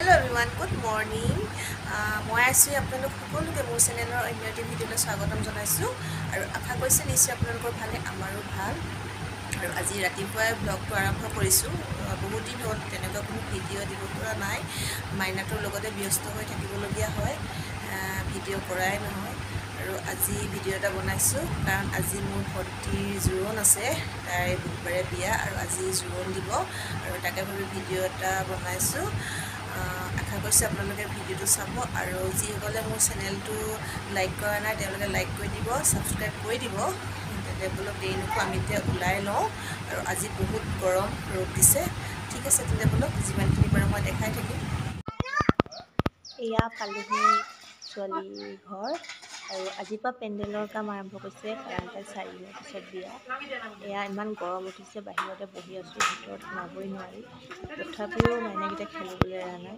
Hello everyone, good morning. মই আছো আপোনালোক সকলোকে মোৰ চেনেলৰ অন্য এটা ভিডিঅ'লৈ স্বাগতম জনাইছো আৰু আশা কৰিছো নিশ্চয় আপোনালোকৰ ভালে আমাৰো ভাল আৰু আজি ৰাতিপুৱাই ব্লগটো আৰম্ভ কৰিছো বহুত দিন হ'ল তেনেকুৱা কোনো ভিডিঅ' দিব পৰা নাই মাইনাটোৰ লগতে ব্যস্ত হৈ থাকিবলগীয়া হয় ভিডিঅ' কৰাই নহয় আৰু আজি ভিডিঅ' এটা বনাইছো কাৰণ আজি মোৰ ভণ্টিৰ জোৰণ আছে তাই বুধবাৰে বিয়া আৰু আজি জোৰণ দিব আৰু তাকে ভাবি ভিডিঅ' এটা বনাইছো আশা কৰিছো আপোনালোকে ভিডিঅ'টো চাব আৰু যিসকলে মোৰ চেনেলটো লাইক কৰা নাই তেওঁলোকে লাইক কৰি দিব সাবস্ক্ৰাইব কৰি দিব তেন্তে বলক দেৰি নকৰোঁ আমি এতিয়া ওলাই লওঁ আৰু আজি বহুত গৰম ৰ'দ দিছে ঠিক আছে তেন্তে বলক যিমানখিনি পাৰোঁ মই দেখাই থাকিম এয়া পালেহি ছোৱালী ঘৰ আৰু আজিৰ পৰা পেণ্ডেলৰ কাম আৰম্ভ কৰিছে কাৰণ তাই 4 দিনৰ পিছত বিয়া এয়া ইমান গৰম উঠিছে বাহিৰতে বহি আছো ভিতৰত সোমাবই নোৱাৰি তথাপিও মাইনাকেইটা খেলিবলৈ এৰা নাই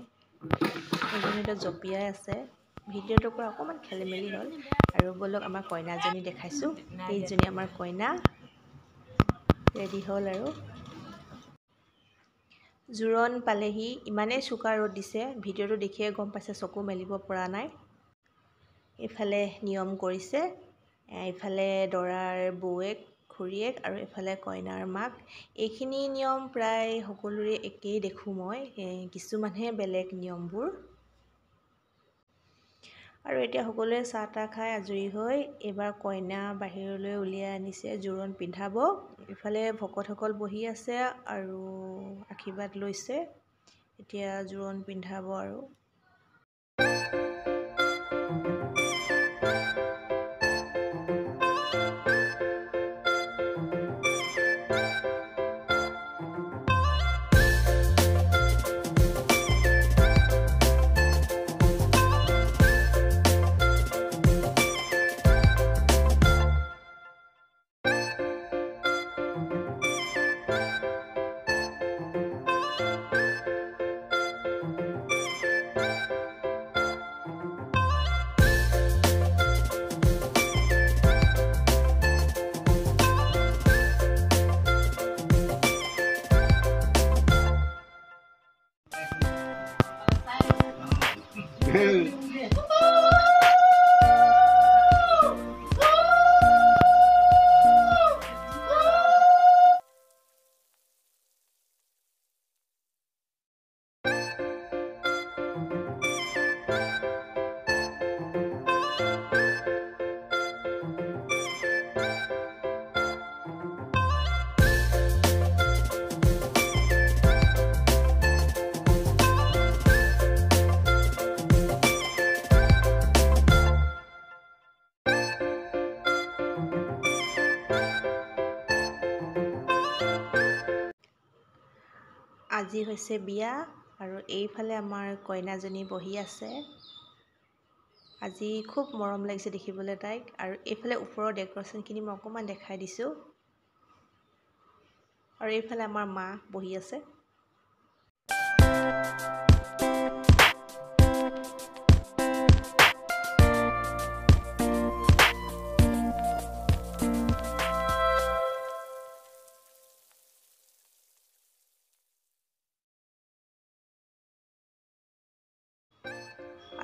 এজনীটা জপিয়াই আছে ভিডিঅ'টোৰ পৰা অকণমান খেলি মেলি হ'ল আৰু বলক আমাৰ কইনাজনী দেখাইছো এইজনী আমাৰ কইনা ৰেডি হ'ল আৰু জোৰণ পালেহি ইমানেই চোকা ৰ'দ দিছে ভিডিঅ'টো দেখিয়ে গম পাইছে চকু মেলিব পৰা নাই ইফালে নিয়ম কৰিছে ইফালে দৰাৰ বৌৱেক খুৰীয়েক আৰু ইফালে কইনাৰ মাক এইখিনি নিয়ম প্ৰায় সকলোৰে একেই দেখো মই কিছুমানহে বেলেগ নিয়মবোৰ আৰু এতিয়া সকলোৱে চাহ তাহ খাই আজৰি হৈ এবাৰ কইনা বাহিৰলৈ উলিয়াই আনিছে জোৰণ পিন্ধাব ইফালে ভকতসকল বহি আছে আৰু আশীৰ্বাদ লৈছে এতিয়া জোৰণ পিন্ধাব আৰু আজি হৈছে বিয়া আৰু এইফালে আমাৰ কইনাজনী বহি আছে আজি খুব মৰম লাগিছে দেখিবলৈ তাইক আৰু এইফালে ওপৰৰ ডেকোৰেশ্যনখিনি মই অকণমান দেখাই দিছোঁ আৰু এইফালে আমাৰ মা বহি আছে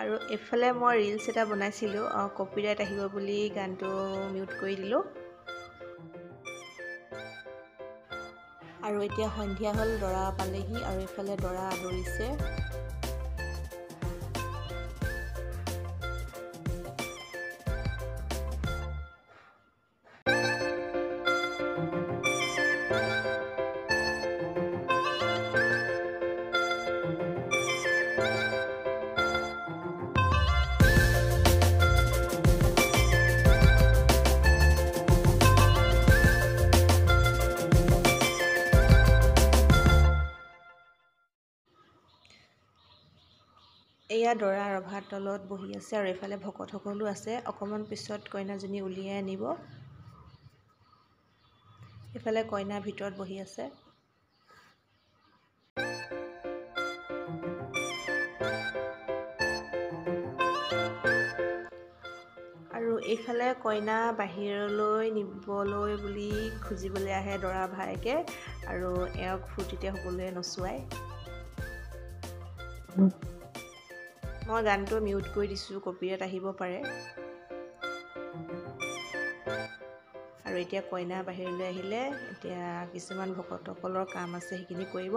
আৰু এফালে মই ৰিলছ এটা বনাইছিলোঁ কপিৰাইট আহিব বুলি গানটো মিউট কৰি দিলোঁ আৰু এতিয়া সন্ধিয়া হ'ল দৰা পালেহি আৰু এফালে দৰা আদৰিছে এয়া দৰা ৰভাৰ তলত বহি আছে আৰু এইফালে ভকতসকলো আছে অকণমান পিছত কইনাজনী উলিয়াই আনিব এইফালে কইনা ভিতৰত বহি আছে আৰু এইফালে কইনা বাহিৰলৈ নিবলৈ বুলি খুজিবলৈ আহে দৰা ভায়েকে আৰু এওক ফূৰ্তিতে সকলোৱে নচুৱায় মই গানটো মিউট কৰি দিছোঁ, কপিৰাইট আহিব পাৰে। আৰু এতিয়া কইনা বাহিৰলৈ আহিলে, এতিয়া কিছুমান ভকতসকলৰ কাম আছে সেইখিনি কৰিব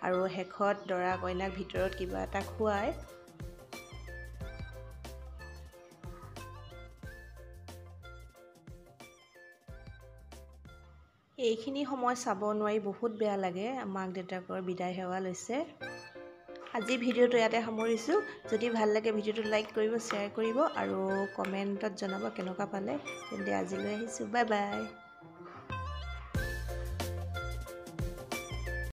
আৰু শেষত দৰা কইনাক ভিতৰত কিবা এটা খুৱায়। এইখিনি সময় চাব নোৱাৰি বহুত বেয়া লাগে। মাক দেউতাকৰ বিদায় সেৱা লৈছে। আজি ভিডিঅ'টো ইয়াতে সামৰিছোঁ। যদি ভাল লাগে ভিডিঅ'টো লাইক কৰিব, শ্বেয়াৰ কৰিব আৰু কমেণ্টত জনাব কেনেকুৱা পালে। তেন্তে আজিলৈ আহিছোঁ, বাই বাই।